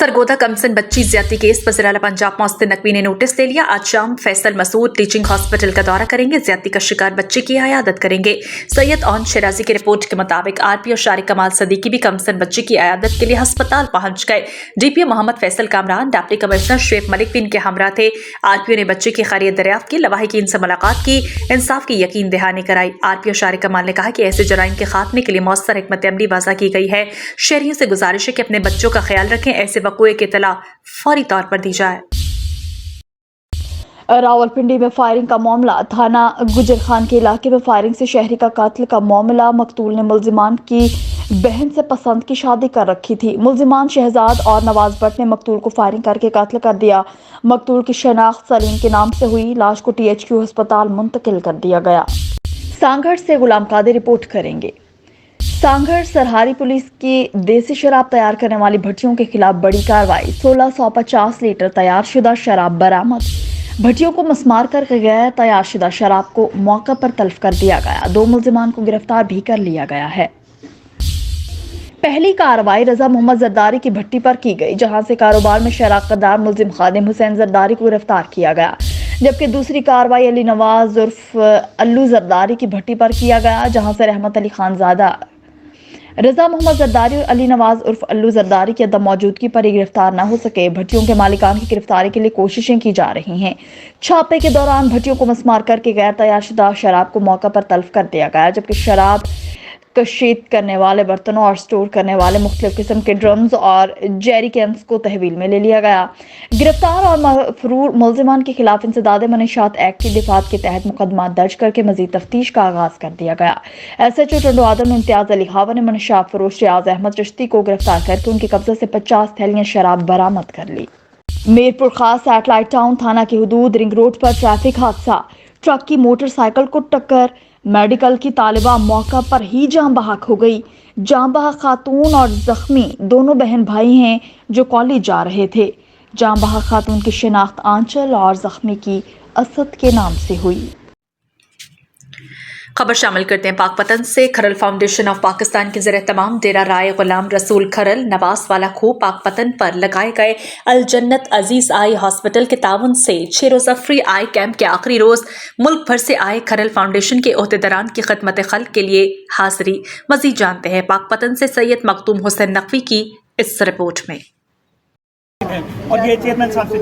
सरगोदा कमसन बच्ची ज्यादती केस पर जिला पंजाब मोहसिन नकवी ने नोटिस ले लिया। आज शाम फैसल मसूद टीचिंग हॉस्पिटल का दौरा करेंगे। ज्यादती का शिकार बच्चे की अयादत करेंगे। सैयद ऑन शराजी की रिपोर्ट के मुताबिक आरपीओ शारिक कमाल सदीकी भी कमसन बच्ची की अयादत के लिए अस्पताल पहुंच गए। DPO Mohammad Faisal Kamran, deputy commissioner Shoaib Malik भी इनके हमरा थे। आरपीओ ने बच्चे की खैरियत दरियाफ्त की, लवाहिकीन से मुलाकात की, इंसाफ की यकीन दहानी कराई। आरपीओ शारिक कमाल ने कहा कि ऐसे जराइम के खात्मे के लिए मौसर हिकमत अमली वाज़ा की गई है। शहरियों से गुजारिश है कि अपने बच्चों का ख्याल रखें, ऐसे वक़ूए की इत्तला फौरी तौर पर दी जाए। रावलपिंडी में फायरिंग का मामला। थाना गुजर खान के इलाके में फायरिंग से शहरी का कत्ल का मामला। मकतूल ने मुल्जिमान की बहन से पसंद की शादी कर रखी थी। मुल्जिमान शहजाद और नवाज भट्ट ने मकतूल को फायरिंग करके कत्ल कर दिया। मकतूल की शनाख्त सलीम के नाम से हुई। लाश को THQ अस्पताल मुंतकिल कर दिया गया। सांगड़ से गुलाम कादिर रिपोर्ट करेंगे। सांगड़ सरहारी पुलिस की देसी शराब तैयार करने वाली भट्टियों के खिलाफ बड़ी कार्रवाई। 1650 लीटर तैयार शुदा शराब बरामद। भट्टियों को मसमार करके गया तैयार शुदा शराब को मौका पर तल्फ कर दिया गया। 2 मुल्जिमान को गिरफ्तार भी कर लिया गया है। पहली कार्रवाई रजा मोहम्मद जरदारी की भट्टी पर की गई, जहां से कारोबार में शराकतदार मुल्जिम खादिम हुसैन जरदारी को गिरफ्तार किया गया। जबकि दूसरी कार्रवाई अली नवाज उर्फ अल्लू जरदारी की भट्टी पर किया गया, जहां से रहमत अली खानजादा, रजा मोहम्मद जरदारी और अली नवाज उर्फ अल्लू जरदारी की अदम मौजूदगी पर ही गिरफ्तार न हो सके। भट्टियों के मालिकान की गिरफ्तारी के लिए कोशिशें की जा रही हैं। छापे के दौरान भट्टियों को मसमार करके गैर तैयार शुदा शराब को मौका पर तल्फ कर दिया गया, जबकि शराब कशीद करने वाले बर्तनों और स्टोर करने वाले मुख्तलिफ किस्म के ड्रम्स और जेरी कैंस को तहवील में ले लिया गया। गिरफ्तार और मफरूर मुल्जिमान के खिलाफ इंसदाद मनीशात एक्ट की दिफात के तहत मुकदमा दर्ज करके मजीद तफ्तीश का आगाज कर दिया गया। SHO टंडो आदम इम्तियाज अली खान ने मनीशात फरोश रियाज अहमद चिश्ती को गिरफ्तार करके उनके कब्जे से 50 थैलियां शराब बरामद कर ली। मीरपुर खास सैटेलाइट टाउन थाना की हुदूद रिंग रोड पर ट्रैफिक हादसा। ट्रक की मोटरसाइकिल को टक्कर। मेडिकल की तालिबा मौका पर ही जान बहक हो गई। जान बहक खातून और जख्मी दोनों बहन भाई हैं जो कॉलेज जा रहे थे। जान बहक खातून की शिनाख्त आंचल और जख्मी की असद के नाम से हुई। खबर शामिल करते हैं पाकपतन से। खरल फाउंडेशन ऑफ पाकिस्तान के ज़रिए तमाम डेरा राय गुलाम रसूल खरल नवास वाला खो पाकपतन पर लगाए गए अल जन्नत अजीज आई हॉस्पिटल के ताउन से 6 रोज़ा फ्री आई कैंप के आखिरी रोज़ मुल्क भर से आए खरल फाउंडेशन के ओहदेदारान की खिदमत खल्क के लिए हाजिरी। मजीद जानते हैं पाकपतन से सैयद मखदूम हुसैन नकवी की इस रिपोर्ट में। और ये चेयरमैन साहब से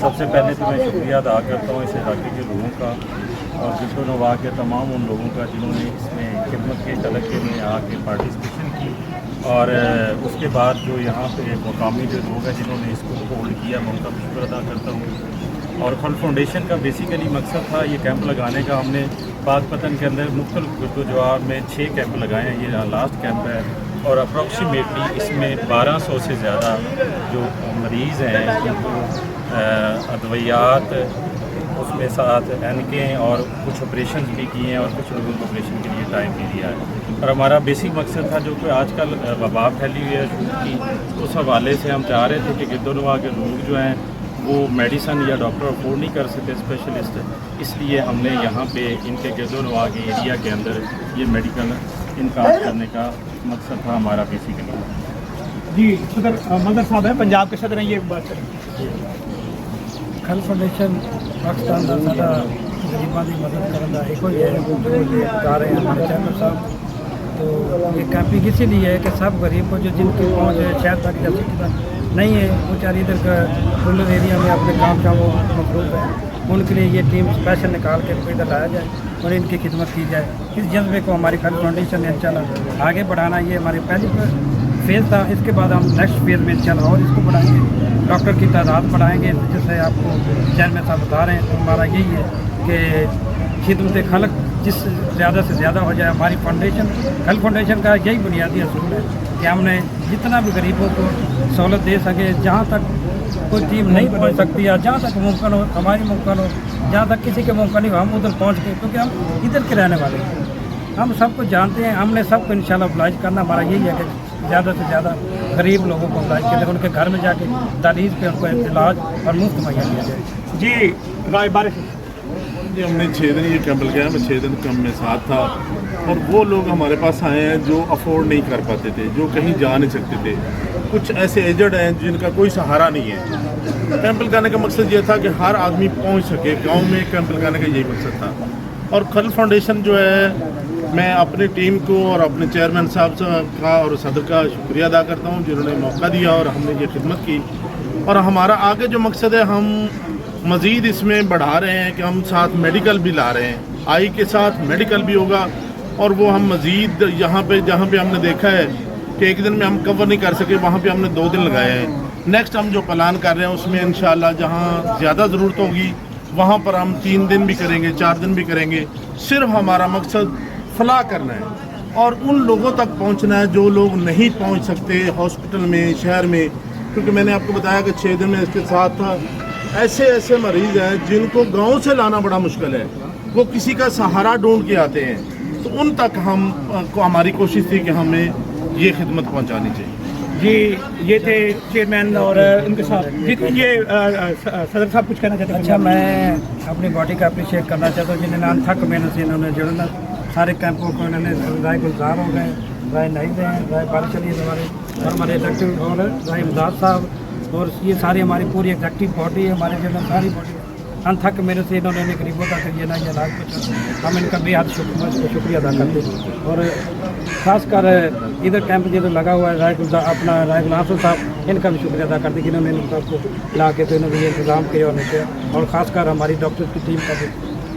सबसे पहले तो मैं शुक्रिया अदा करता हूँ इस इलाके के लोगों का और जिक्र-ओ-नवा के तमाम उन लोगों का जिन्होंने इसमें खिदमत के तलक़े में आके पार्टिसिपेशन की और उसके बाद जो यहाँ पे मकामी जो लोग हैं जिन्होंने इसको होल्ड किया, मैं उनका शुक्र अदा करता हूँ। और खल फाउंडेशन का बेसिकली मकसद था ये कैंप लगाने का। हमने पाकपतन के अंदर मुख्तलिफ जवाब में 6 कैंप लगाए हैं, ये लास्ट कैंप है और अप्रॉक्सीमेटली इसमें 1200 से ज़्यादा जो मरीज़ हैं जिनको अद्वियात उसमें साथ एनकें और कुछ ऑपरेशन भी किए हैं और कुछ लोगों को ऑपरेशन के लिए टाइम भी दिया है। और हमारा बेसिक मकसद था जो कि आजकल वबा फैली हुई है की, उस हवाले से हम चाह रहे थे कि गिरदोनवा के लोग जो हैं वो मेडिसन या डॉक्टर अफोर्ड नहीं कर सकते स्पेशलिस्ट, इसलिए हमने यहाँ पे इनके गिरदोनवा के एरिया के अंदर ये मेडिकल इनकार करने का मकसद था हमारा बेसिकली। जी सदर मदर साहब हैं, पंजाब के सदर हैं, ये बात करें। खल फाउंडेशन पाकिस्तान का सारा गरीबों की मदद करने का एक ही है जो ये बता रहे हैं हमारे चैनल साहब। तो ये कैंपिंग इसीलिए है कि सब गरीब को जो जिनकी पहुँच है शहर तक या सिटी तक नहीं है, वो चार इधर का रूरल एरिया में अपने काम का वो मफरूज है, उनके लिए ये टीम स्पेशल निकाल के इनको इधर लाया जाए और इनकी खिदमत की जाए। इस जज्बे को हमारी खल फाउंडेशन ने इंशाल्लाह आगे बढ़ाना, ये हमारी पहली फेज़ था। इसके बाद हम नेक्स्ट फेज़ में इंशाल्लाह और इसको बढ़ाएंगे, डॉक्टर की तादाद बढ़ाएंगे। जैसे आपको चेयरमैन साहब बता रहे हैं, तो हमारा यही है कि खिदमत खल्क जिस ज़्यादा से ज़्यादा हो जाए। हमारी फाउंडेशन खल फाउंडेशन का यही बुनियादी असूल है कि हमने जितना भी गरीबों को सहूलत दे सके, जहाँ तक कोई टीम नहीं पहुँच सकती है, जहाँ तक मुमकिन हो हमारी मुमकिन हो, जहाँ तक किसी के मुमकिन नहीं हो हम उधर पहुँच गए, क्योंकि हम इधर के रहने वाले हैं, हम सबको जानते हैं। हमने सबको इंशाल्लाह अप्लाइज करना, हमारा यही है कि ज़्यादा से ज़्यादा गरीब लोगों को अप्लाइज करें, उनके घर में जाके तारीज़ पे उनको इलाज और मुफ्त मुहैया किया जाए। जी राय बारिश जी हमने 6 दिन ये कैंप लगाया, मैं 6 दिन कैंप में साथ था और वो लोग हमारे पास आए हैं जो अफोर्ड नहीं कर पाते थे, जो कहीं जा नहीं सकते थे, कुछ ऐसे एजड हैं जिनका कोई सहारा नहीं है। कैंप लगाने का मकसद ये था कि हर आदमी पहुंच सके, गांव में कैंप लगाने का यही मकसद था। और खल फाउंडेशन जो है, मैं अपनी टीम को और अपने चेयरमैन साहब का और सदर का शुक्रिया अदा करता हूँ जिन्होंने मौका दिया और हमने ये खिदमत की। और हमारा आगे जो मकसद है, हम मज़ीद इसमें बढ़ा रहे हैं कि हम साथ मेडिकल भी ला रहे हैं, आई के साथ मेडिकल भी होगा और वो हम मज़ीद यहाँ पे जहाँ पे हमने देखा है कि एक दिन में हम कवर नहीं कर सके, वहाँ पे हमने 2 दिन लगाए हैं। नेक्स्ट हम जो प्लान कर रहे हैं उसमें इंशाल्लाह जहाँ ज़्यादा ज़रूरत होगी वहाँ पर हम 3 दिन भी करेंगे, 4 दिन भी करेंगे। सिर्फ हमारा मकसद फलाह करना है और उन लोगों तक पहुँचना है जो लोग नहीं पहुँच सकते हॉस्पिटल में, शहर में। क्योंकि मैंने आपको बताया कि 6 दिन में इसके साथ था, ऐसे ऐसे मरीज़ हैं जिनको गांव से लाना बड़ा मुश्किल है, वो किसी का सहारा ढूंढ के आते हैं, तो उन तक हमारी कोशिश थी कि हमें ये खिदमत पहुंचानी चाहिए। जी ये थे चेयरमैन और उनके साथ जी ये सदर साहब कुछ कहना चाहते हैं? अच्छा, मैं अपनी बॉडी का अप्रिशिएट करना चाहता हूँ जिन्होंने अनथक मेहनत से इन्होंने जुड़ना, सारे कैंपों को इन्होंने राय गुलजार हो गए, राय नहीं गए, राय बाल चलिए हमारे इलेक्टेड और राय इमदाद साहब और ये सारी हमारी पूरी एग्जेक्टिव बॉडी है, हमारे जो सारी बॉडी अनथक मेहनत से इन्होंने गरीबों का ये ना ये इलाज पहुँचा, हम इनका बेहद शुक्रिया अदा करते हैं। और खासकर इधर कैंप जो लगा हुआ है राय गुलाम साहब, इनका भी शुक्रिया अदा करते हैं कि इन्होंने सबको ला के तो इन्होंने ये इंतज़ाम किया और किया। और ख़ासकर हमारी डॉक्टर की टीम का भी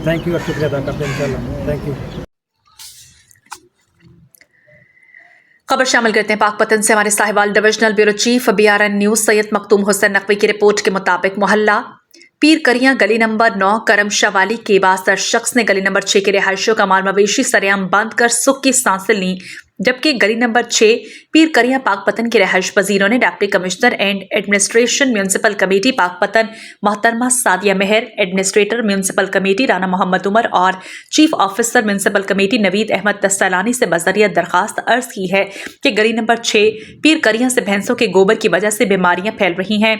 थैंक यू और शुक्रिया अदा करते हैं इंशाल्लाह। Thank you. खबर शामिल करते हैं पाकपतन से। हमारे Sahiwal divisional bureau chief BRN news Syed Makhdoom Hussain Naqvi की रिपोर्ट के मुताबिक मोहल्ला पीर करियां गली नंबर 9 करमशाह वाली के बासर शख्स ने गली नंबर 6 के रिहायशियों का माल मवेशी सरेआम बांध कर सुख की सांसें ली, जबकि गली नंबर 6 पीर करियां पाकपतन के रिहायश पजीरों ने deputy commissioner and administration municipal committee Pakpattan मोहतरमा Sadia Mehar, administrator municipal committee Rana Muhammad Umar और chief officer municipal committee Naveed Ahmed तस्सलानी से बजरिया दरखास्त अर्ज की है कि गली नंबर 6 पीर करियां से भैंसों के गोबर की वजह से बीमारियां फैल रही हैं,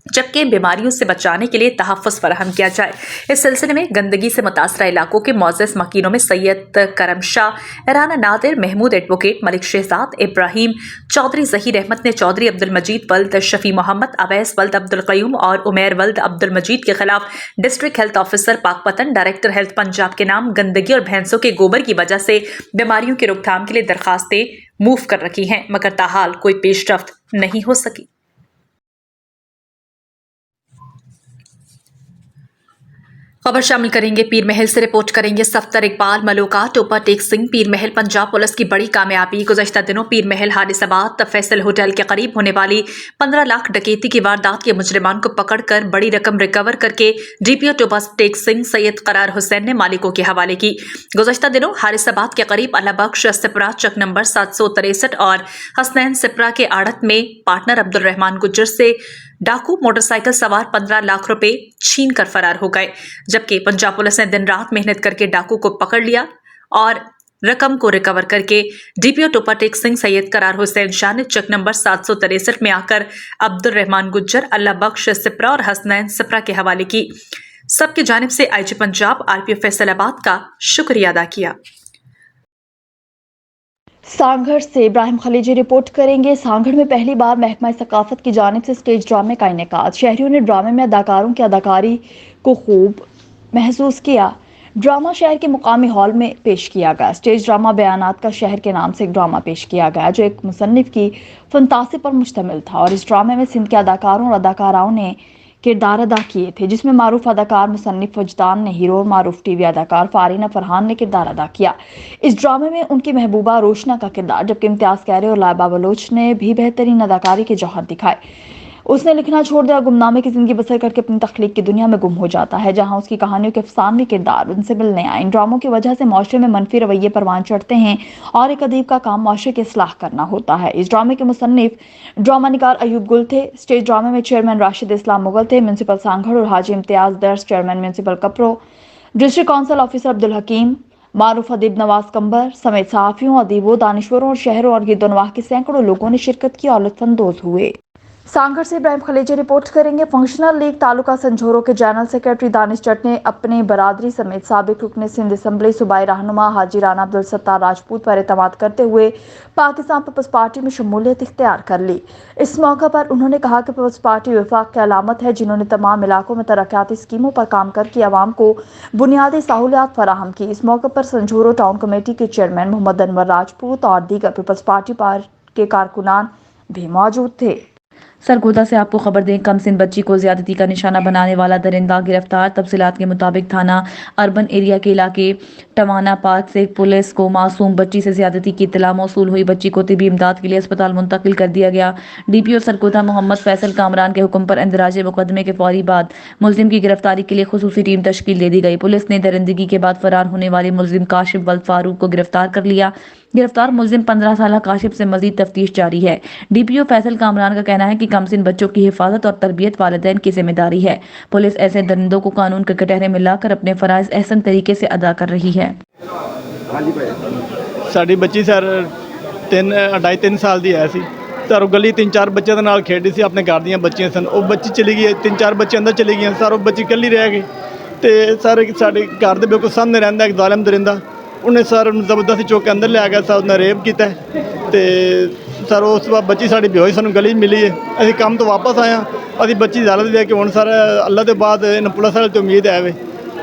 जबकि बीमारियों से बचाने के लिए तहफ़्फ़ुज़ फराहम किया जाए। इस सिलसिले में गंदगी से मुतासरा इलाकों के मोअज़्ज़ज़ मकीनों में सैयद करमशाह, राना नादिर, महमूद एडवोकेट, मलिक शहजाद, इब्राहिम चौधरी, ज़हीर अहमद ने चौधरी अब्दुल मजीद वल्द शफी मोहम्मद, अवैस वल्द अब्दुल क़य्यूम और उमैर वल्द अब्दुल मजीद के खिलाफ district health officer Pakpattan, director health Punjab के नाम गंदगी और भैंसों के गोबर की वजह से बीमारियों की रोकथाम के लिए दरखास्तें मूव कर रखी हैं, मगर ताहाल कोई पेशरफ्त नहीं हो सकी। खबर शामिल करेंगे पीर महल से। रिपोर्ट करेंगे सफ्तर इकबाल मलोका टोपा टेक सिंह। पीर महल पंजाब पुलिस की बड़ी कामयाबी। गुज़श्ता दिनों पीर महल हारिसाबाद फैसल होटल के करीब होने वाली 15 लाख डकैती की वारदात के मुजरिमान को पकड़कर बड़ी रकम रिकवर करके DPO टोपा टेक सिंह सैयद करार हुसैन ने मालिकों के हवाले की। गुज़श्ता दिनों हारिसाबाद के करीब अल्लाबख्श सिपरा चक नंबर 763 और हसनैन सिपरा के आड़त में पार्टनर अब्दुल रहमान गुज्जर से डाकू मोटरसाइकिल सवार 15 लाख रुपए छीन कर फरार हो गए, जबकि पंजाब पुलिस ने दिन रात मेहनत करके डाकू को पकड़ लिया और रकम को रिकवर करके DPO टोपा टेक सिंह सैयद करार हुसैन शाह ने चक नंबर 763 में आकर अब्दुल रहमान गुज्जर, अल्लाह बख्श सिपरा और हसनैन सिपरा के हवाले की। सबकी जानिब से IG पंजाब RPF फैसलाबाद का शुक्रिया अदा किया। सांगढ़ से इब्राहिम खलीजी रिपोर्ट करेंगे। सांगढ़ में पहली बार महकमा सकाफत की जानिब से स्टेज ड्रामे का इनेकाद। शहरियों ने ड्रामे में अदाकारों की अदाकारी को खूब महसूस किया। ड्रामा शहर के मुकामी हॉल में पेश किया गया। स्टेज ड्रामा बयानात का शहर के नाम से एक ड्रामा पेश किया गया जो एक मुसन्निफ की फंतासी पर मुश्तमिल था और इस ड्रामे में सिंध के अदाकारों और अदाकाराओं ने किरदार अदा किए थे, जिसमें मारूफ अदाकार मुसन्निफ वजदान ने हीरो और मारूफ TV अदाकार फारीना फरहान ने किरदार अदा किया। इस ड्रामे में उनकी महबूबा रोशना का किरदार, जबकि इम्तियाज कैरे और लाइबा बलोच ने भी बेहतरीन अदाकारी के जौहर दिखाए। उसने लिखना छोड़ दिया, गुमनामे की जिंदगी बसर करके अपनी तख्लीक की दुनिया में गुम हो जाता है, जहां उसकी कहानियों के अफसानवी किरदार उनसे मिलने आए। इन ड्रामों की वजह से माशरे में मनफी रवैये परवान चढ़ते हैं और एक अदीब का काम माशरे की इस्लाह करना होता है। इस ड्रामे के मुसन्निफ ड्रामा निगार अयूब गुल थे। स्टेज ड्रामे में चेयरमैन राशिद इस्लाम मुगल थे, म्यूनसिपल सांगढ़ और हाजी इम्तियाज दर्स चेयरमैन म्यूनसिपल कपरो, district council officer Abdul Hakeem, मारूफ अदीब नवाज कंबर समेत सहाफियों, अदीबों, दानिश्वरों और शहरों और गिरदोनवाह के सैकड़ों लोगों ने शिरकत की और लुत्फानंदोज हुए। सांगड़ से इब्राहिम खलीजी रिपोर्ट करेंगे। फंक्शनल लीग तालुका संझोरो के जनरल सेक्रेटरी दानिश जट ने अपने बरादरी समेत साबिक रुकन सिंध असम्बली सूबाई रहनुमा हाजी राना अब्दुल सत्तार राजपूत पर एतमाद करते हुए पाकिस्तान पीपल्स पार्टी में शमूलियत इख्तियार कर ली। इस मौका पर उन्होंने कहा कि पीपल्स पार्टी वफाक की अलामत है, जिन्होंने तमाम इलाकों में तरक्याती स्कीमों पर काम करके आवाम को बुनियादी सहूलियात फराहम की। इस मौके पर संझोरो टाउन कमेटी के चेयरमैन मोहम्मद अनवर राजपूत और दीगर पीपल्स पार्टी के कारकुनान भी मौजूद थे। सरगोदा से आपको खबर दें, कमसिन बच्ची को ज्यादती का निशाना बनाने वाला दरिंदा गिरफ्तार। तफसीलात के मुताबिक थाना अर्बन एरिया के इलाके टवाना पार्क से पुलिस को मासूम बच्ची से ज्यादती की इत्तला मौसूल हुई। बच्ची को तिबी इमदाद के लिए अस्पताल मुंतकिल कर दिया गया। DPO सरगोदा मोहम्मद फैसल कामरान के हुक्म पर इंदराज मुकदमे के फौरी बाद मुलजिम की गिरफ्तारी के लिए खुसूसी टीम तश्कील दे दी गई। पुलिस ने दरिंदगी के बाद फरार होने वाले मुलजिम काशिफ वल्द फारूक को गिरफ्तार कर लिया। गिरफ्तार मुलजिम 15 साल काशिफ से मजीद तफ्तीश जारी है। DPO फैसल कामरान का कहना है कि कमसिन बच्चों की हिफाजत और तरबियत वालिदैन की जिम्मेदारी है। पुलिस ऐसे दरिंदों को कानून के कटहरे में लाकर अपने फराइज अहसन तरीके से अदा कर रही है। ਸਾਡੀ ਬੱਚੀ ਸਰ 2.5-3 ਸਾਲ ਦੀ ਹੈ ਸੀ ਸਰ। ਉਹ ਗਲੀ 3-4 ਬੱਚਿਆਂ ਦੇ ਨਾਲ ਖੇਡਦੀ ਸੀ, ਆਪਣੇ ਘਰ ਦੀਆਂ ਬੱਚੀਆਂ ਸਨ। ਉਹ ਬੱਚੀ ਚਲੀ ਗਈ, 3-4 ਬੱਚੇ ਅੰਦਰ ਚਲੇ ਗਏ ਸਰ। ਉਹ ਬੱਚੀ ਇਕੱਲੀ ਰਹਿ ਗਈ ਤੇ ਸਰ ਸਾਡੇ ਘਰ ਦੇ ਬਿਲਕੁਲ ਸਾਹਮਣੇ ਰਹਿੰਦਾ ਇੱਕ ਜ਼ਾਲਿਮ ਦਰਿੰਦਾ, ਉਹਨੇ ਸਰ ਉਹਨੂੰ ਜ਼ਬਰਦਸਤੀ ਚੁੱਕ ਕੇ ਅੰਦਰ ਲਿਆ ਗਿਆ ਸਰ। ਉਹਨੇ ਰੇਪ ਕੀਤਾ ਤੇ ਸਰ ਉਸ ਤੋਂ ਬਾਅਦ ਬੱਚੀ ਸਾਡੀ ਬੇਹੋਸ਼ ਸਾਨੂੰ ਗਲੀ ਮਿਲੀ ਹੈ। ਅਸੀਂ ਕੰਮ ਤੋਂ ਵਾਪਸ ਆਏ ਹਾਂ, ਅਸੀਂ ਬੱਚੀ ਦੀ ਹਾਲਤ ਦੇਖ ਕੇ ਹੁਣ ਸਰ ਅੱਲਾ ਤੋਂ ਬਾਅਦ ਇਹਨਾਂ ਪੁਲਿਸ ਵਾਲੇ ਤੋਂ ਉਮੀਦ ਹੈ ਵੇ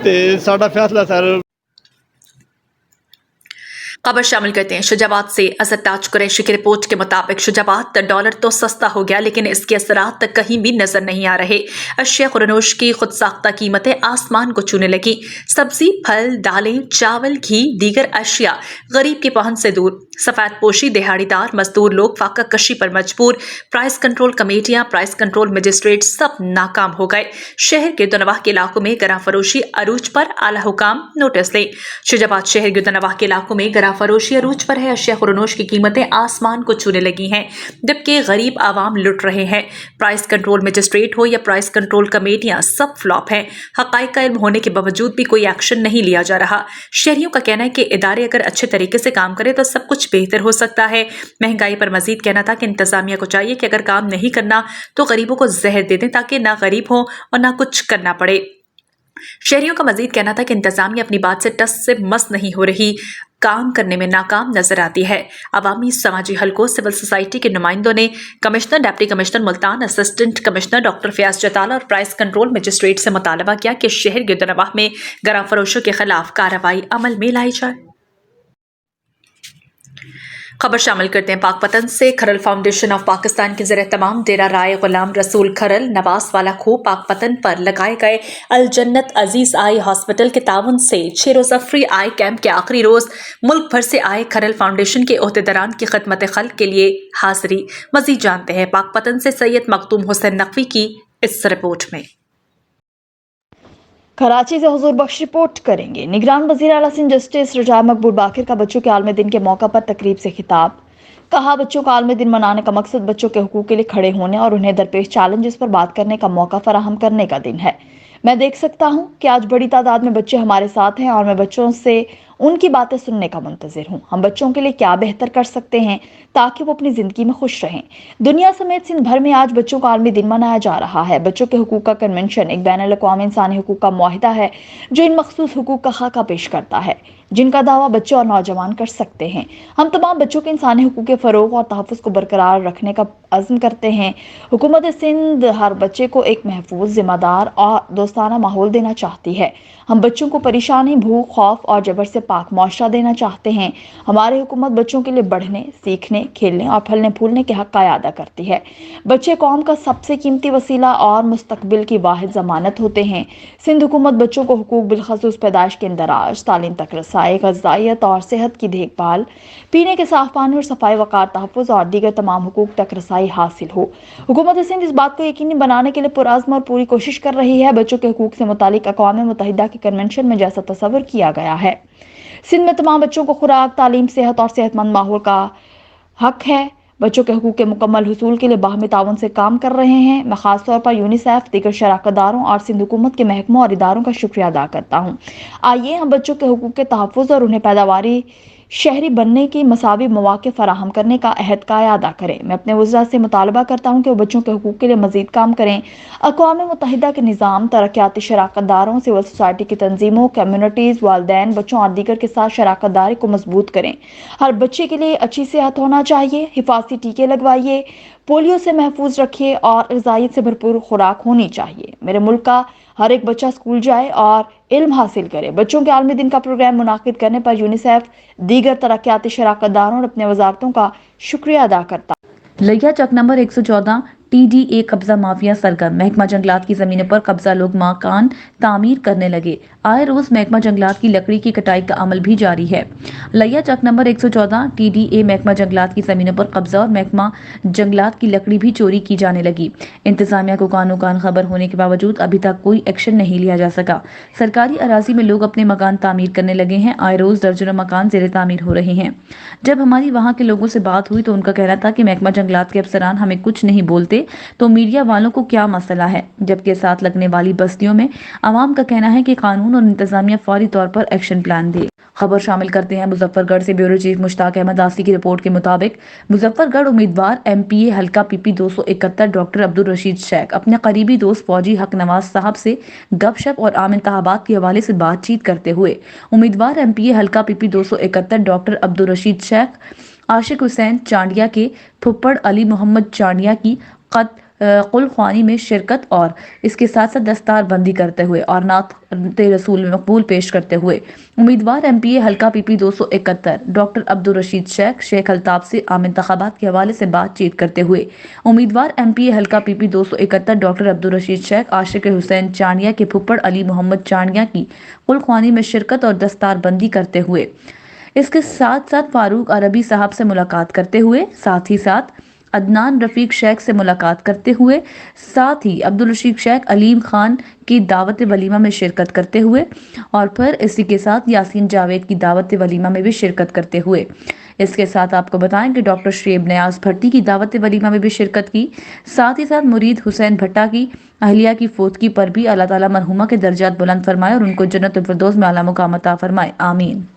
ਤੇ ਸਾਡਾ ਫੈਸਲਾ ਸਰ। खबर शामिल करते हैं शुजाबाद से। असद ताज कुरैशी की रिपोर्ट के मुताबिक शुजाबाद डॉलर तो सस्ता हो गया, लेकिन इसके असरात तक कहीं भी नजर नहीं आ रहे। अशिया खुरनोश की खुद साख्ता कीमतें आसमान को छूने लगी। सब्जी, फल, दालें, चावल, घी, दीगर अशिया गरीब की पहुंच से दूर। सफेद पोशी, दिहाड़ीदार, मजदूर लोग फाका कशी पर मजबूर। प्राइस कंट्रोल कमेटियां, प्राइस कंट्रोल मजिस्ट्रेट सब नाकाम हो गए। शहर के गिरदनवाह के इलाकों में गरा फरोशी अरूज पर, आला हुकाम नोटिस लें। शुजाबाद शहर गिरदनवाह के इलाकों में गरा फरोशी अरूज पर है। अशिया खुरनोश की कीमतें आसमान को छूने लगी हैं, जबकि गरीब आवाम लुट रहे हैं। प्राइस कंट्रोल मजिस्ट्रेट हो या प्राइस कंट्रोल कमेटियां, सब फ्लॉप हैं। हकाइक का इल्म होने के बावजूद भी कोई एक्शन नहीं लिया जा रहा। शहरियों का कहना है कि इदारे अगर अच्छे तरीके से काम करें तो सब कुछ बेहतर हो सकता है। महंगाई पर मजीद कहना था कि इंतजामिया को चाहिए कि अगर काम नहीं करना तो गरीबों को जहर दे दें, ताकि ना गरीब हो और ना कुछ करना पड़े। शहरियों का मजीद कहना था कि इंतजामिया अपनी बात से टस से मस नहीं हो रही, काम करने में नाकाम नजर आती है। अवामी समाजी हलकों, सिविल सोसाइटी के नुमाइंदों ने commissioner, deputy commissioner Multan, assistant commissioner doctor Fayyaz चताला और प्राइस कंट्रोल मजिस्ट्रेट से मुतालबा किया कि शहर गिरदनवाह में गरा फरोशों के खिलाफ कार्रवाई अमल में लाई जाए। खबर शामिल करते हैं पाकपतन से। खरल फाउंडेशन ऑफ पाकिस्तान के ज़रिए तमाम डेरा राय गुलाम रसूल खरल नवास वाला खो पाकपतन पर लगाए गए अल जन्नत अजीज़ आई हॉस्पिटल के ताउन से 6 रोज़ा फ्री आई कैंप के आखिरी रोज़ मुल्क भर से आए खरल फाउंडेशन के ओहदेदारान की खिदमत खल्क के लिए हाजिरी। मज़ीद जानते हैं पाकपतन से सैयद मखदूम हुसैन नकवी की इस रिपोर्ट में। कराची से हुजूर बख्श रिपोर्ट करेंगे। निगरान वज़ीर आला सिंध जस्टिस रजा मकबूल बाकिर का बच्चों के आलमी दिन के मौका पर तकरीब से खिताब। कहा, बच्चों का आलमी दिन मनाने का मकसद बच्चों के हुकूक के लिए खड़े होने और उन्हें दरपेश चैलेंजेस पर बात करने का मौका फराहम करने का दिन है। मैं देख सकता हूँ कि आज बड़ी तादाद में बच्चे हमारे साथ हैं और मैं बच्चों से उनकी बातें सुनने का मुंतज़िर हूँ। हम बच्चों के लिए क्या बेहतर कर सकते हैं ताकि वो अपनी ज़िंदगी में खुश रहें। दुनिया समेत सिंध भर में आज बच्चों का आलमी दिन मनाया जा रहा है। बच्चों के हुकूक का कन्वेंशन एक बैनुल-अक़वामी इंसानी हुकूक का मुआहिदा है जो इन मखसूस हुकूक का खाका पेश करता है, जिनका दावा बच्चे और नौजवान कर सकते हैं। हम तमाम बच्चों के इंसानी हुकूक के फ़रोग़ और तहफ़्फ़ुज़ को बरकरार रखने का अज़्म करते हैं। हुकूमत सिंध हर बच्चे को एक महफूज, ज़िम्मेदार और दोस्ताना माहौल देना चाहती है। हम बच्चों को परेशानी, भूख, खौफ और जबर से पाक मुआशरा देना चाहते हैं। हमारी हुकूमत बच्चों के लिए बढ़ने, सीखने, खेलने और फलने फूलने के हक़ का अदा करती है। बच्चे कौम का सबसे कीमती वसीला और मुस्तकबिल की वाहिद ज़मानत होते हैं। सिंध हुकूमत बच्चों को हुकूक बिलखसूस पैदाइश के इंदराज, तालीम तक रसाई, ग़िज़ाइयत और सेहत की देखभाल, पीने के साफ़ पानी और सफाई वक़ार तहफ़्फ़ुज़ और दीगर तमाम हुकूक तक रसाई हासिल हो। हुकूमत सिंध इस बात को यकीनी बनाने के लिए पुरअज़्म और पूरी कोशिश कर रही है। बच्चों के हुकूक से मुतालिक अक़वाम मुत्तहिदा के कन्वेंशन में जैसा तस्वर किया गया है, सिंध में तमाम बच्चों को खुराक, तालीम, सेहत और सेहतमंद माहौल का हक है। बच्चों के हुकूक के मुकम्मल हुसूल के लिए बाहमी ताउन से काम कर रहे हैं। मैं खास तौर पर यूनिसेफ, दीगर शराकतदारों और सिंध हुकूमत के महकमों और इदारों का शुक्रिया अदा करता हूँ। आइए हम बच्चों के हुकूक के तहफ़्फ़ुज़ और उन्हें पैदावारी शहरी बनने के मसावी मौके फराहम करने का अहद का अदा करें। मैं अपने वज़रा से मुतालबा करता हूँ कि वो बच्चों के हुकूक के लिए मज़ीद काम करें। अक़वाम मुत्तहिदा के निज़ाम तरक्याती शराकत दारों, सिविल सोसाइटी की तंजीमों, कम्युनिटीज़, वालिदैन, बच्चों और दीगर के साथ शराकत दारी को मजबूत करें। हर बच्चे के लिए अच्छी सेहत होना चाहिए। हिफाजती टीके लगवाइए, पोलियो से महफूज रखिए और ग़िज़ाइयत से भरपूर खुराक होनी चाहिए। मेरे मुल्क का हर एक बच्चा स्कूल जाए और इल्म हासिल करे। बच्चों के आलमी दिन का प्रोग्राम मुनाकिद करने पर यूनिसेफ, दीगर तरक्याती शराकत दारों और अपने वजारतों का शुक्रिया अदा करता। लिया चक नंबर 114 TDA कब्जा माफिया सरगर्म। महकमा जंगलात की जमीनों पर कब्जा लोग मकान तामीर करने लगे। आए रोज महकमा जंगलात की लकड़ी की कटाई का अमल भी जारी है। लिया चक नंबर 114 TDA महकमा जंगलात की जमीनों पर कब्जा और महकमा जंगलात की लकड़ी भी चोरी की जाने लगी। इंतजामिया को कानो कान खबर होने के बावजूद अभी तक कोई एक्शन नहीं लिया जा सका। सरकारी अराजी में लोग अपने मकान तामीर करने लगे हैं। आए रोज दर्जनों मकान जेर तामीर हो रहे हैं। जब हमारी वहाँ के लोगों से बात हुई तो उनका कहना था कि महकमा जंगलात के अफसरान हमें कुछ नहीं बोलते तो मीडिया वालों को क्या मसला है, जबकि साथ लगने वाली बस्तियों में आवाम का कहना है कि कानून और इंतजामिया फौरी तौर पर एक्शन प्लान दे। खबर शामिल करते हैं मुजफ्फरगढ़ से। ब्यूरो चीफ मुश्ताक अहमद आसी की रिपोर्ट के मुताबिक मुजफ्फरगढ़ उम्मीदवार MPA हल्का PP 271 डॉक्टर अब्दुल रशीद शेख अपने करीबी दोस्त फौजी हक नवाज साहब से गपशप और आम इंतखाबात के हवाले से बातचीत करते हुए उम्मीदवार MPA हल्का PP 271 डॉक्टर अब्दुल रशीद शेख आशिक हुसैन चांडिया के फुप्पड़ अली मोहम्मद चांडिया की कुल ख्वानी में शिरकत और इसके साथ साथ दस्तार बंदी करते हुए और नात रसूल में मकबूल पेश करते हुए उम्मीदवार MPA हल्का PP 271 डॉक्टर अब्दुल रशीद शेख अल्ताफ से आम इंतखाबात के हवाले से बातचीत करते हुए उम्मीदवार MPA हल्का PP 271 डॉक्टर अब्दुल रशीद शेख आशिक हुसैन चांडिया के फुप्पड़ अली मोहम्मद चांडिया की कुल ख्वानी में शिरकत और दस्तार बंदी करते हुए इसके साथ साथ फारूक अरबी साहब से मुलाकात करते हुए, साथ ही साथ अदनान रफीक शेख से मुलाकात करते हुए, साथ ही अब्दुल रशीद शेख अलीम खान की दावत वलीमा में शिरकत करते हुए और फिर इसी के साथ यासीन जावेद की दावत वलीमा में भी शिरकत करते हुए। इसके साथ आपको बताएं कि डॉक्टर शुएब नियाज भट्टी की दावत वलीमा में भी शिरकत की। साथ ही साथ मुरीद हुसैन भट्टा की अहलिया की फोतगी पर भी अल्लाह ताला मरहुमा के दर्जात बुलंद फरमाए और उनको जन्नतुल फिरदौस में आला मुकाम अता फरमाए, आमीन।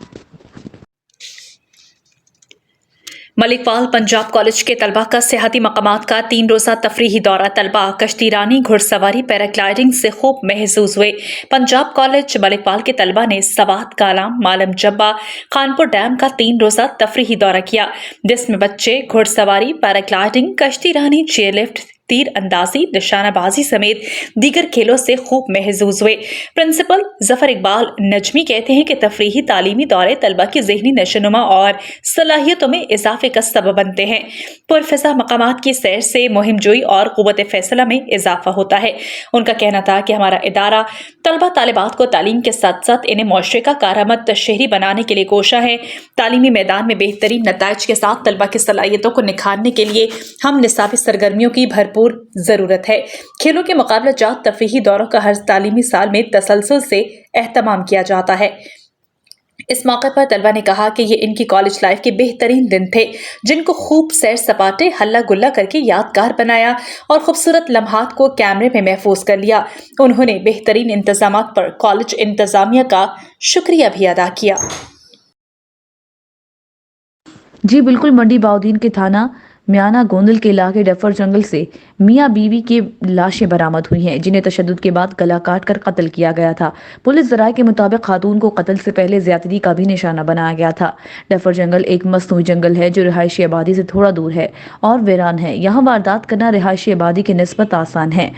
मलिकवाल पंजाब कॉलेज के तलबा का सियाहती मकामात का 3 रोज़ा तफरीही दौरा। तलबा कश्ती रानी, घुड़सवारी, पैराग्लाइडिंग से खूब महसूस हुए। पंजाब कॉलेज मलिकवाल के तलबा ने सवात, कालाम, मालम जब्बा, खानपुर डैम का 3 रोज़ा तफरीही दौरा किया, जिसमें बच्चे घुड़सवारी, पैराग्लाइडिंग, कश्ती रानी, चेयर लिफ्ट, तीर अंदाजी, निशानाबाजी समेत दीगर खेलों से खूब महसूस हुए। प्रिंसिपल जफर इकबाल नजमी कहते हैं कि तफरीही तालीमी दौरे तलबा की ज़हनी नशोनुमा और सलाहियतों में इजाफे का सबब बनते हैं। पुरफ़िज़ा मकामात की सैर से मुहिमजोई और क़ुव्वत फ़ैसला में इजाफा होता है। उनका कहना था कि हमारा इदारा तलबा तालिबात को तालीम के साथ साथ इन्हें मुआशरे का कारआमद शहरी बनाने के लिए कोशा है। तालीमी मैदान में बेहतरीन नताइज के साथ तलबा की सलाहियतों को निखारने के लिए हम निसाबी सरगर्मियों की भरपूर जरूरत है। खेलों के मुकाबला जात तफरीही दौरों का हर तालीमी साल में तसलसल से एहतमाम किया जाता है। इस मौके पर तलबा ने कहा कि ये इनकी कॉलेज लाइफ के बेहतरीन दिन थे, जिनको खूब सैर सपाटे हल्ला गुल्ला करके यादगार बनाया और खूबसूरत लम्हात को कैमरे में महफूज कर लिया। उन्होंने बेहतरीन इंतजामात पर कॉलेज इंतजामिया का शुक्रिया भी अदा किया। जी बिल्कुल, मंडी बाउद्दीन के थाना म्याना गोंदल के इलाके डफर जंगल से मियाँ बीवी की लाशें बरामद हुई हैं, जिन्हें तशद्दुद के बाद गला काट कर कत्ल किया गया था। पुलिस ज़राए के मुताबिक खातून को कत्ल से पहले ज्यादती का भी निशाना बनाया गया था। डफर जंगल एक मसनूई जंगल है जो रिहायशी आबादी से थोड़ा दूर है और वीरान है। यहाँ वारदात करना रिहायशी आबादी की निस्बत आसान है।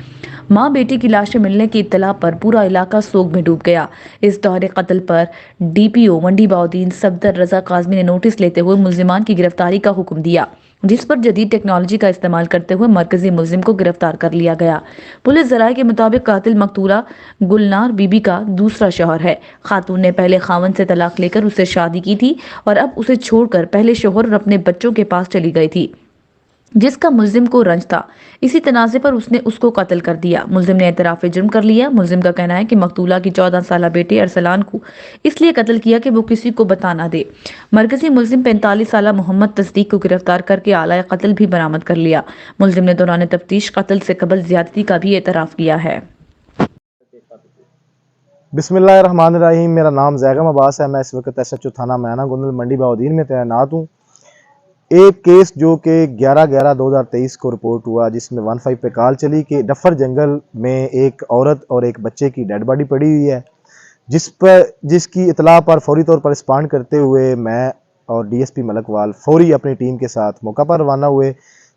माँ बेटी की लाशें मिलने की इत्तला पर पूरा इलाका सोग में डूब गया। इस दौरे कत्ल पर DPO मंडी बाउद्दीन सफदर रजा काजमी ने नोटिस लेते हुए मुल्जिमान की गिरफ्तारी का हुक्म दिया, जिस पर जदीद टेक्नोलॉजी का इस्तेमाल करते हुए मरकजी मुल्जिम को गिरफ्तार कर लिया गया। पुलिस ज़राए के मुताबिक कातिल मकतूला गुलनार बीबी का दूसरा शौहर है। खातून ने पहले खावन से तलाक लेकर उससे शादी की थी और अब उसे छोड़कर पहले शौहर और अपने बच्चों के पास चली गई थी, जिसका मुल्जिम को रंज था। इसी तनाज़े पर उसने उसको कत्ल कर दिया। मुल्जिम ने एतराफ़ जुर्म कर लिया। मुल्जिम का कहना है कि मकतूला की 14 साला बेटे अरसलान को इसलिए कत्ल किया कि वो किसी को बता ना दे। मरकजी मुल्जिम 45 साला मोहम्मद तस्दीक को गिरफ्तार करके आला कत्ल भी बरामद कर लिया। मुल्जिम ने दौरान तफ्तीश कत्ल से कबल ज्यादती का भी एतराफ़ किया है। बिस्मिल्लाहिर्रहमानिर्रहीम। मेरा नाम ज़ैगम अब्बास है। मैं इस वक्त SHO थाना मैना गुंदल मंडी बहाउद्दीन में तैनात हूँ। एक केस जो कि 11/11/2023 को रिपोर्ट हुआ, जिसमें 15 पे कॉल चली कि डफर जंगल में एक औरत और एक बच्चे की डेड बॉडी पड़ी हुई है, जिसकी इतला पर फौरी तौर पर रिस्पॉन्ड करते हुए मैं और DSP मलकवाल फौरी अपनी टीम के साथ मौका पर रवाना हुए,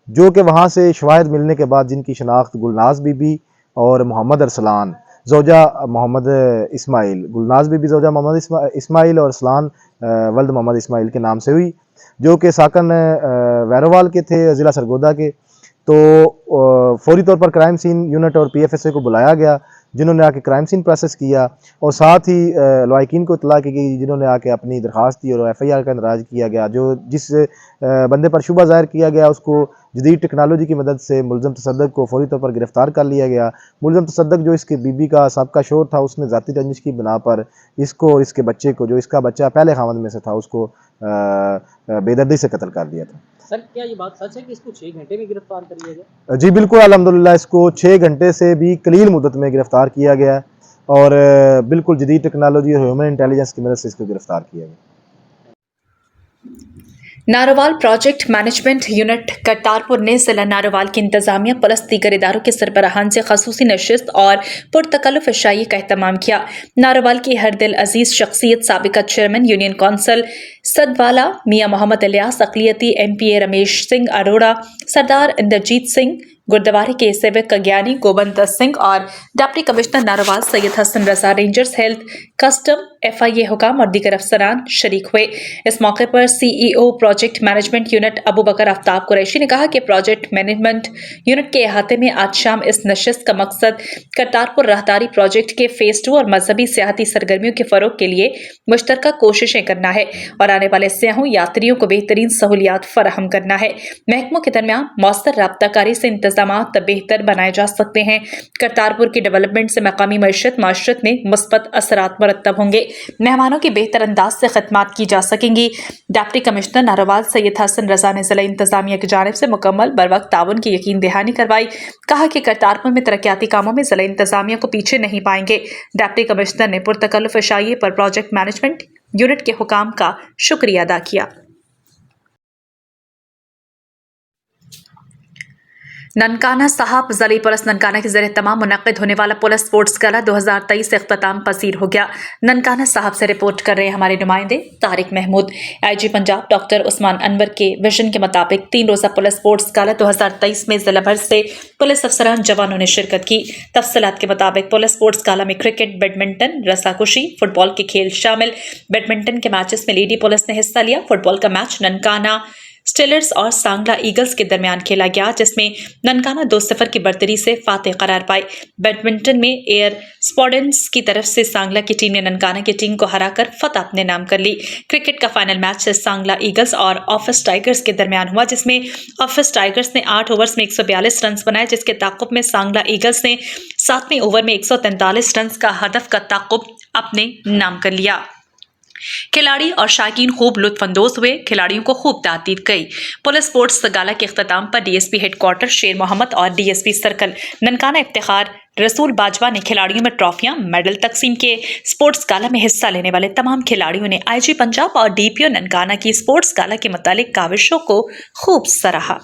जो कि वहाँ से शवाहिद मिलने के बाद जिनकी शनाख्त गुलनाज बीबी और मोहम्मद अरसलान ज़ौजा मोहम्मद इस्माइल, गुलनाज बीबी ज़ौजा मोहम्मद इस्माइल और अरसलान वल्द मोहम्मद इस्माइल के नाम से हुई, जो कि साकन वैरोवाल के थे, ज़िला सरगोदा के। तो फौरी तौर पर क्राइम सीन यूनिट और PFSA को बुलाया गया, जिन्होंने आके क्राइम सीन प्रोसेस किया और साथ ही लवाकिन को इतला की गई, जिन्होंने आके अपनी दरख्वास्त दी और FIR का इंदराज किया गया। जिस बंदे पर शुबा ज़ाहिर किया गया, उसको जदीद टेक्नोलॉजी की मदद से मुलज़म तसद्दुक़ को फौरी तौर पर गिरफ़्तार कर लिया गया। मुलज़म तसद्दुक़ जो इसकी बीबी का साबका शोहर था, उसने ज़ाती रंजिश की बिना पर इसको और इसके बच्चे को, जो इसका बच्चा पहले खावंद में से था, उसको बेदर्दी से कत्ल कर दिया था। सर, क्या ये बात सच है कि इसको 6 घंटे में गिरफ्तार कर लिया गया? जी बिल्कुल, अल्हम्दुलिल्लाह इसको 6 घंटे से भी कलील मुद्दत में गिरफ़्तार किया गया और बिल्कुल जदीद टेक्नोलॉजी और ह्यूमन इंटेलिजेंस की मदद से इसको गिरफ़्तार किया गया। Narowal project management unit Kartarpur ने जिला नारोवाल की इंतजामिया पुलिस दीगर इदारों के सरबराहान से खसूसी नशिस्त और पुरतकल्लुफ़ इशाई का एहतमाम किया। नारोवाल की हर दिल अजीज शख्सियत साबिका चेयरमैन यूनियन कौंसिल सदवाला मियाँ मोहम्मद इलियास, अक़लियती MPA रमेश सिंह अरोड़ा, सरदार इंद्रजीत सिंह, गुरुद्वारे के सेवक ज्ञानी गोबंद सिंह और deputy commissioner Narowal Syed Hasan Raza, rangers health, custom, FIA हुकाम और दीगर अफसरान शरीक हुए। इस मौके पर CEO project management unit Abu Bakar Aftab Qureshi ने कहा कि प्रोजेक्ट मैनेजमेंट यूनिट के अहाते में आज शाम इस नशिस्त का मकसद करतारपुर राहदारी प्रोजेक्ट के फेज़ 2 और मजहबी सियाहती सरगर्मियों के फ़रोग के लिए मुश्तरका कोशिशें करना है और आने वाले सयाहों यात्रियों को बेहतरीन सहूलियात फराहम करना है। महकमों के दरमियान मौसर राब्ताकारी से इंतजामात बेहतर बनाए जा सकते हैं। करतारपुर की डेवलपमेंट से मकामी मईशत माशरत में मुस्बत असरात मुरत्तब होंगे, मेहमानों की बेहतर अंदाज से खदमात की जा सकेंगी। डिप्टी कमिश्नर नारोवाल सैयद हसन रजा ने जिला इंतजामिया की जानिब से मुकम्मल बरवक्त ताउन की यकीन दहानी करवाई। कहा कि करतारपुर में तरक्याती कामों में जिला इंतजामिया को पीछे नहीं पाएंगे। डिप्टी कमिश्नर ने पुरतकल्लुफ़ इशाई पर प्रोजेक्ट मैनेजमेंट यूनिट के हुकाम का शुक्रिया अदा किया। ननकाना साहब ज़िले पुलिस ननकाना के ज़रिए तमाम मुनक़िद होने वाला पुलिस स्पोर्ट्स गला 2023 से इख्तिताम पसीर हो गया। ननकाना साहब से रिपोर्ट कर रहे हैं हमारे नुमाइंदे तारिक महमूद। IG पंजाब डॉक्टर उस्मान अनवर के विजन के मुताबिक 3 रोज़ा पुलिस स्पोर्ट्स गला 2023 में ज़िला भर से पुलिस अफसरान जवानों ने शिरकत की। तफसीलात के मुताबिक पुलिस स्पोर्ट्स गला में क्रिकेट, बैडमिंटन, रस्साकुशी, फुटबॉल के खेल शामिल। बैडमिंटन के मैचेस में लेडी पुलिस ने हिस्सा लिया। फुटबॉल का मैच ननकाना स्टिलर्स और सांगला ईगल्स के दरमियान खेला गया, जिसमें ननकाना 2-0 की बर्तरी से फातेह करार पाई। बैडमिंटन में एयर स्पोर्डेंस की तरफ से सांगला की टीम ने ननकाना की टीम को हराकर फतह अपने नाम कर ली। क्रिकेट का फाइनल मैच सांगला ईगल्स और ऑफिस टाइगर्स के दरमियान हुआ, जिसमें ऑफिस टाइगर्स ने 8 ओवर्स में 142 रन बनाए, जिसके ताक़ुब में सांगला ईगल्स ने 7वें ओवर में 143 रन का हदफ का ताक़ुब अपने नाम कर लिया। खिलाड़ी और शायकीन खूब लुत्फानंदोज हुए, खिलाड़ियों को खूब तातीद गई। पुलिस स्पोर्ट्स गाला के इख्तिताम पर DSP हेडक्वार्टर शेर मोहम्मद और DSP सर्कल ननकाना इफ्तिखार रसूल बाजवा ने खिलाड़ियों में ट्रॉफियां, मेडल तकसीम के। स्पोर्ट्स गाला में हिस्सा लेने वाले तमाम खिलाड़ियों ने IG पंजाब और DPO ननकाना की स्पोर्ट्स गाला के मुतालिक काविशों को खूब सराहा।